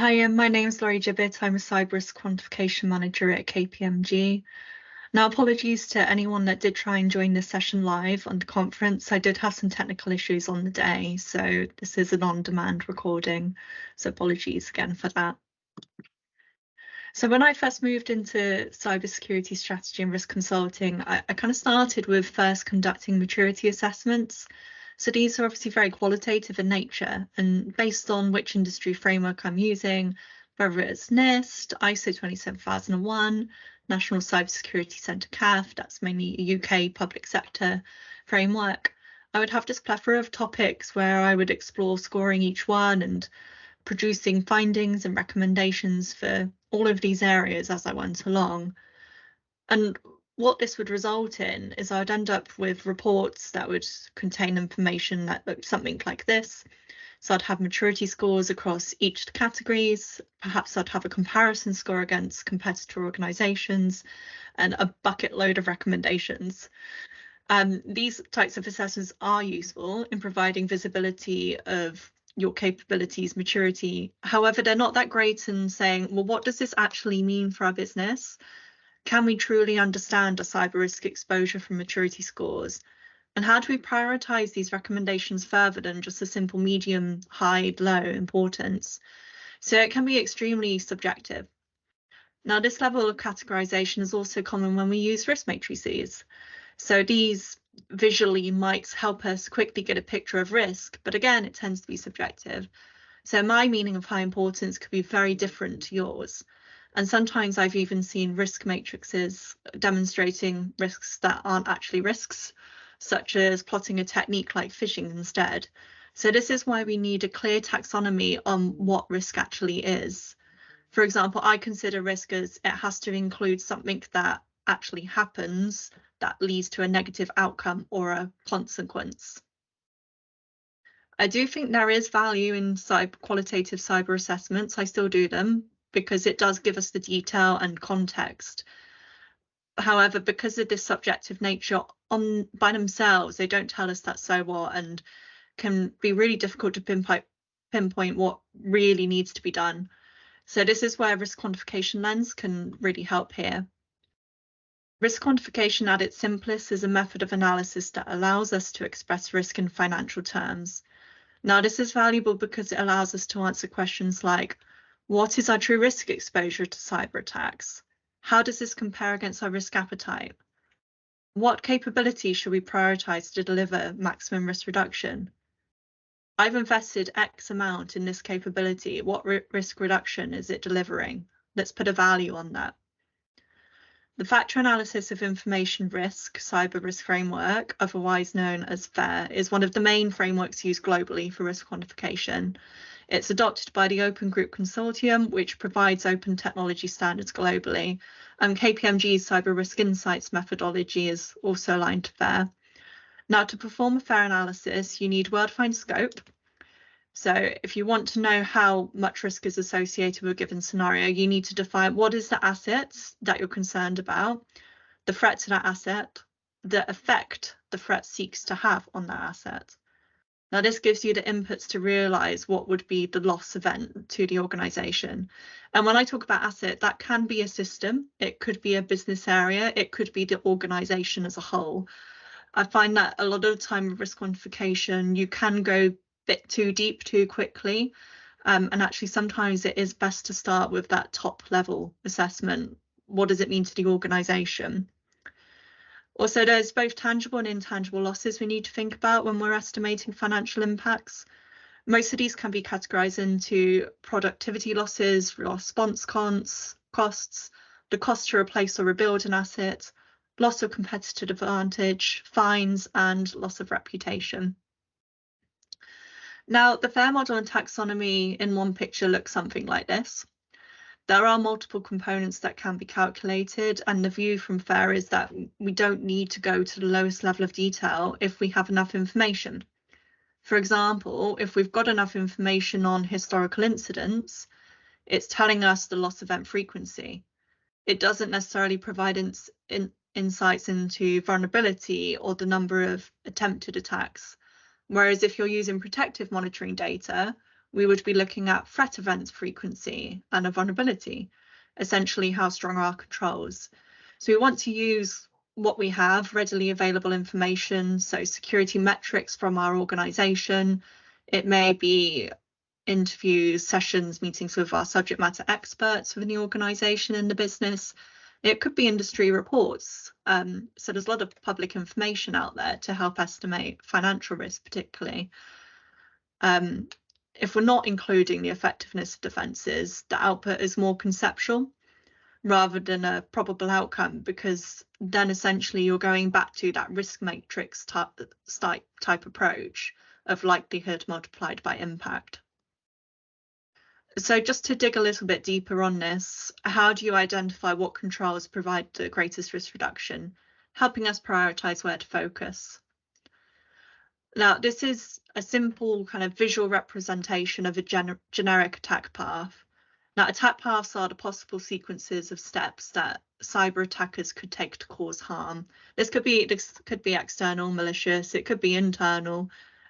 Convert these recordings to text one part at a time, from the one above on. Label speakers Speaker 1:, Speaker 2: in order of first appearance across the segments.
Speaker 1: Hi, my name's Laurie Gibbett. I'm a cyber risk quantification manager at KPMG. Now, apologies to anyone that did try and join this session live on the conference. I did have some technical issues on the day, so this is an on-demand recording. So apologies again for that. So when I first moved into cybersecurity strategy and risk consulting, I kind of started with first conducting maturity assessments. So these are obviously very qualitative in nature and based on which industry framework I'm using, whether it's NIST, ISO 27001, National Cybersecurity Centre CAF, that's mainly a UK public sector framework. I would have this plethora of topics where I would explore scoring each one and producing findings and recommendations for all of these areas as I went along. And what this would result in is I'd end up with reports that would contain information that looked something like this. So I'd have maturity scores across each of the categories. Perhaps I'd have a comparison score against competitor organisations and a bucket load of recommendations. These types of assessments are useful in providing visibility of your capabilities, maturity. However, they're not that great in saying, well, what does this actually mean for our business? Can we truly understand a cyber risk exposure from maturity scores? And how do we prioritise these recommendations further than just a simple medium, high, low importance? So it can be extremely subjective. Now, this level of categorisation is also common when we use risk matrices. So these visually might help us quickly get a picture of risk, but again, it tends to be subjective. So my meaning of high importance could be very different to yours. And sometimes I've even seen risk matrices demonstrating risks that aren't actually risks, such as plotting a technique like phishing instead. So this is why we need a clear taxonomy on what risk actually is. For example, I consider risk as it has to include something that actually happens that leads to a negative outcome or a consequence. I do think there is value in qualitative cyber assessments. I still do them because it does give us the detail and context. However, because of this subjective nature by themselves, they don't tell us that so what and can be really difficult to pinpoint what really needs to be done. So this is where risk quantification lens can really help here. Risk quantification at its simplest is a method of analysis that allows us to express risk in financial terms. Now, this is valuable because it allows us to answer questions like, what is our true risk exposure to cyber attacks? How does this compare against our risk appetite? What capabilities should we prioritise to deliver maximum risk reduction? I've invested X amount in this capability. What risk reduction is it delivering? Let's put a value on that. The Factor Analysis of Information Risk Cyber Risk Framework, otherwise known as FAIR, is one of the main frameworks used globally for risk quantification. It's adopted by the Open Group Consortium, which provides open technology standards globally. KPMG's Cyber Risk Insights methodology is also aligned to FAIR. Now, to perform a FAIR analysis, you need well-defined scope. So if you want to know how much risk is associated with a given scenario, you need to define what is the asset that you're concerned about, the threat to that asset, the effect the threat seeks to have on that asset. Now, this gives you the inputs to realise what would be the loss event to the organisation. And when I talk about asset, that can be a system, it could be a business area, it could be the organisation as a whole. I find that a lot of the time with risk quantification, you can go bit too deep too quickly, and actually sometimes it is best to start with that top level assessment. What does it mean to the organisation? Also, there's both tangible and intangible losses we need to think about when we're estimating financial impacts. Most of these can be categorised into productivity losses, response costs, the cost to replace or rebuild an asset, loss of competitive advantage, fines, and loss of reputation. Now, the FAIR model and taxonomy in one picture looks something like this. There are multiple components that can be calculated, and the view from FAIR is that we don't need to go to the lowest level of detail if we have enough information. For example, if we've got enough information on historical incidents, it's telling us the loss event frequency. It doesn't necessarily provide insights into vulnerability or the number of attempted attacks. Whereas if you're using protective monitoring data, we would be looking at threat events frequency and a vulnerability, essentially how strong are our controls. So we want to use what we have, readily available information, so security metrics from our organization. It may be interviews, sessions, meetings with our subject matter experts within the organization and the business. It could be industry reports. So there's a lot of public information out there to help estimate financial risk, particularly. If we're not including the effectiveness of defences, the output is more conceptual rather than a probable outcome, because then essentially you're going back to that risk matrix type approach of likelihood multiplied by impact. So just to dig a little bit deeper on this, how do you identify what controls provide the greatest risk reduction, helping us prioritise where to focus? Now, this is a simple kind of visual representation of a generic attack path. Now, attack paths are the possible sequences of steps that cyber attackers could take to cause harm. This could be external, malicious, it could be internal.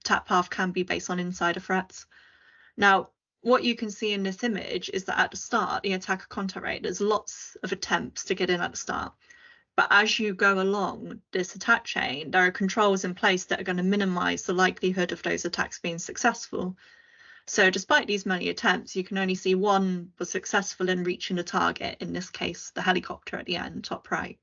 Speaker 1: Attack path can be based on insider threats. Now, what you can see in this image is that at the start, the attacker contact rate, there's lots of attempts to get in at the start. But as you go along this attack chain, there are controls in place that are going to minimize the likelihood of those attacks being successful. So despite these many attempts, you can only see one was successful in reaching the target, in this case, the helicopter at the end, top right.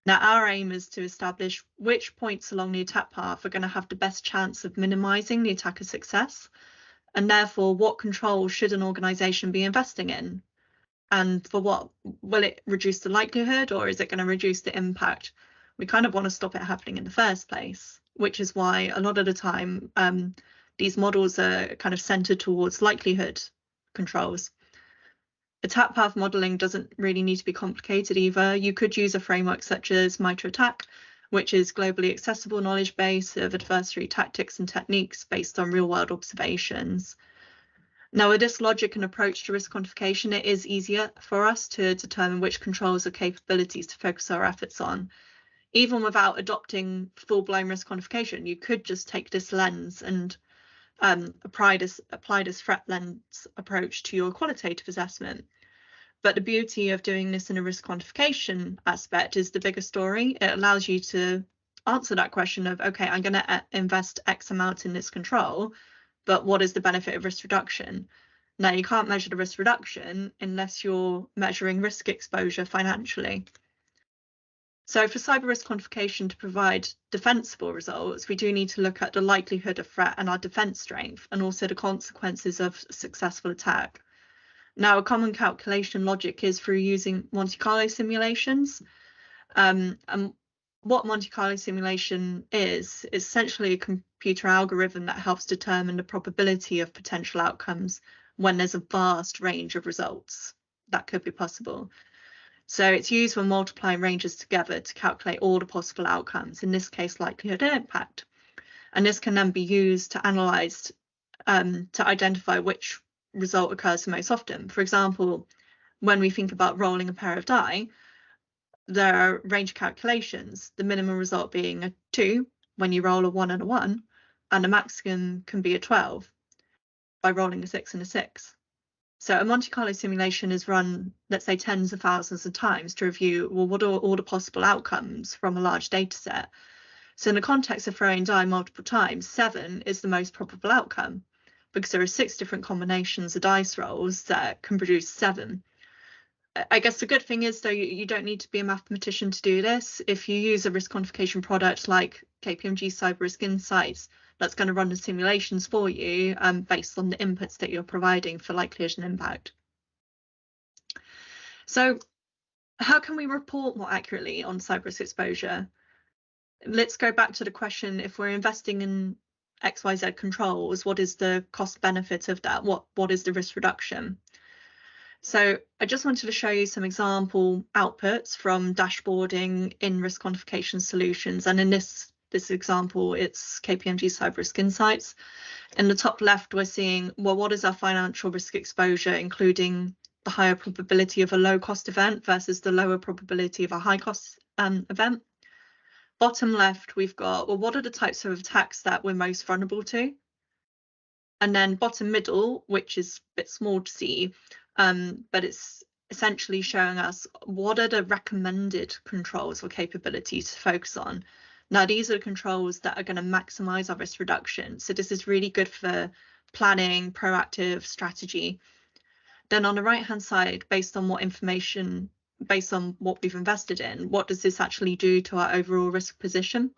Speaker 1: Now, our aim is to establish which points along the attack path are going to have the best chance of minimizing the attacker's success, and therefore what controls should an organization be investing in? And for what? Will it reduce the likelihood, or is it going to reduce the impact? We kind of want to stop it happening in the first place, which is why a lot of the time these models are kind of centered towards likelihood controls. Attack path modeling doesn't really need to be complicated either. You could use a framework such as MITRE-ATT&CK, which is globally accessible knowledge base of adversary tactics and techniques based on real-world observations. Now, with this logic and approach to risk quantification, it is easier for us to determine which controls or capabilities to focus our efforts on. Even without adopting full-blown risk quantification, you could just take this lens and apply this threat lens approach to your qualitative assessment. But the beauty of doing this in a risk quantification aspect is the bigger story. It allows you to answer that question of, okay, I'm going to invest X amount in this control, but what is the benefit of risk reduction? Now, you can't measure the risk reduction unless you're measuring risk exposure financially. So for cyber risk quantification to provide defensible results, we do need to look at the likelihood of threat and our defense strength, and also the consequences of a successful attack. Now, a common calculation logic is through using Monte Carlo simulations. And what Monte Carlo simulation is essentially a computer algorithm that helps determine the probability of potential outcomes when there's a vast range of results that could be possible. So it's used when multiplying ranges together to calculate all the possible outcomes, in this case, likelihood and impact. And this can then be used to analyze, to identify which result occurs the most often. For example, when we think about rolling a pair of die, there are range calculations, the minimum result being a 2 when you roll a 1 and a 1, and the maximum can be a 12 by rolling a 6 and a 6. So a Monte Carlo simulation is run, let's say, tens of thousands of times to review, well, what are all the possible outcomes from a large data set? So in the context of throwing die multiple times, 7 is the most probable outcome, because there are 6 different combinations of dice rolls that can produce 7. I guess the good thing is, though, you don't need to be a mathematician to do this. If you use a risk quantification product like KPMG Cyber Risk Insights, that's going to run the simulations for you based on the inputs that you're providing for likelihood and impact. So how can we report more accurately on cyber risk exposure? Let's go back to the question, if we're investing in XYZ controls, what is the cost benefit of that? What is the risk reduction? So I just wanted to show you some example outputs from dashboarding in risk quantification solutions. And in this example, it's KPMG Cyber Risk Insights. In the top left, we're seeing, well, what is our financial risk exposure, including the higher probability of a low cost event versus the lower probability of a high cost event. Bottom left, we've got, well, what are the types of attacks that we're most vulnerable to? And then bottom middle, which is a bit small to see, but it's essentially showing us what are the recommended controls or capabilities to focus on. Now, these are controls that are going to maximize our risk reduction. So this is really good for planning, proactive strategy. Then on the right-hand side, based on what information, based on what we've invested in, what does this actually do to our overall risk position?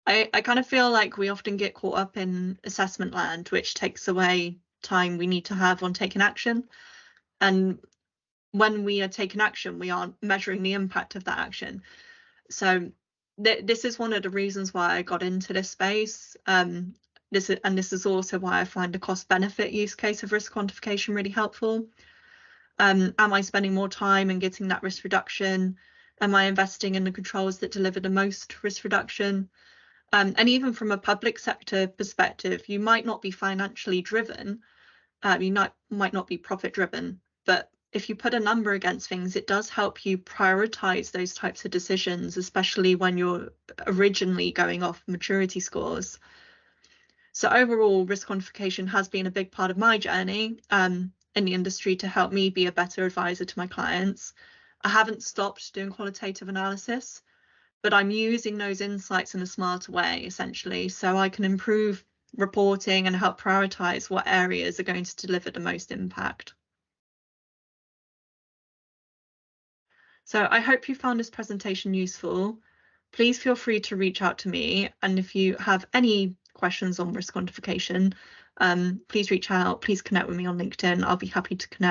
Speaker 1: I kind of feel like we often get caught up in assessment land, which takes away time we need to have on taking action. And when we are taking action, we aren't measuring the impact of that action. So this is one of the reasons why I got into this space. This is also why I find the cost benefit use case of risk quantification really helpful. Am I spending more time and getting that risk reduction? Am I investing in the controls that deliver the most risk reduction? And even from a public sector perspective, you might not be financially driven, you might not be profit driven, but if you put a number against things, it does help you prioritize those types of decisions, especially when you're originally going off maturity scores. So overall, risk quantification has been a big part of my journey in the industry to help me be a better advisor to my clients. I haven't stopped doing qualitative analysis, but I'm using those insights in a smarter way, essentially, so I can improve reporting and help prioritize what areas are going to deliver the most impact. So I hope you found this presentation useful. Please feel free to reach out to me, and if you have any questions on risk quantification, please reach out, please connect with me on LinkedIn. I'll be happy to connect.